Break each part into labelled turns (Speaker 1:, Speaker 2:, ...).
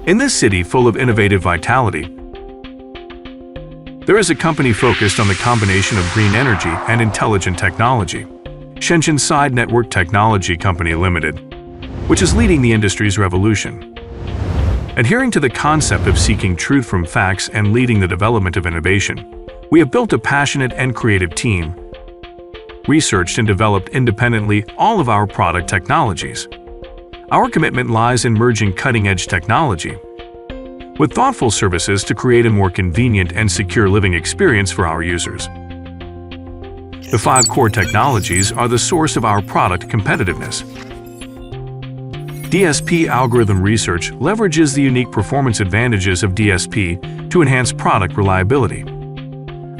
Speaker 1: In this city full of innovative vitality, there is a company focused on the combination of green energy and intelligent technology, Shenzhen SYD Network Technology Company Limited, which is leading the industry's revolution. Adhering to the concept of seeking truth from facts and leading the development of innovation, we have built a passionate and creative team, researched and developed independently all of our product technologies. Our commitment lies in merging cutting-edge technology with thoughtful services to create a more convenient and secure living experience for our users. The 5 core technologies are the source of our product competitiveness. DSP algorithm research leverages the unique performance advantages of DSP to enhance product reliability.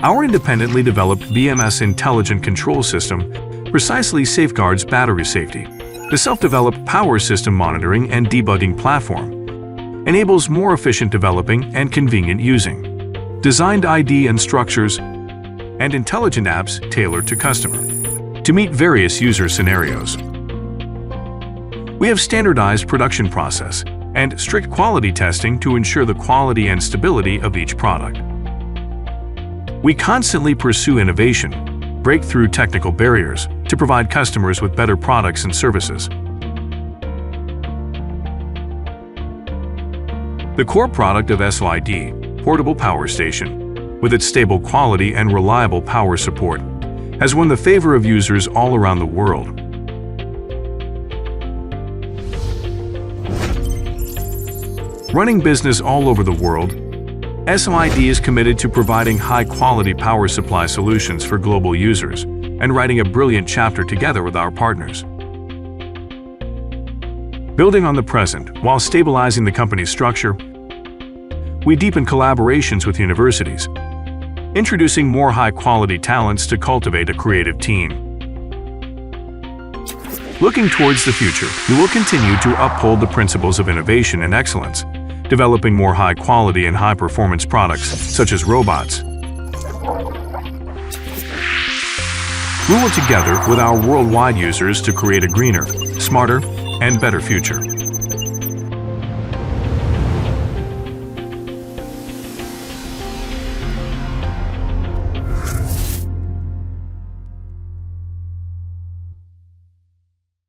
Speaker 1: Our independently developed BMS intelligent control system precisely safeguards battery safety. The self-developed power system monitoring and debugging platform enables more efficient developing and convenient using. Designed ID and structures and intelligent apps tailored to customer to meet various user scenarios. We have standardized production process and strict quality testing to ensure the quality and stability of each product. We constantly pursue innovation, break through technical barriers to provide customers with better products and services. The core product of SYD, Portable Power Station, with its stable quality and reliable power support, has won the favor of users all around the world. Running business all over the world, SYD is committed to providing high-quality power supply solutions for global users and writing a brilliant chapter together with our partners. Building on the present while stabilizing the company's structure, we deepen collaborations with universities, introducing more high-quality talents to cultivate a creative team. Looking towards the future, we will continue to uphold the principles of innovation and excellence, developing more high-quality and high-performance products, such as robots. We will together with our worldwide users to create a greener, smarter, and better future.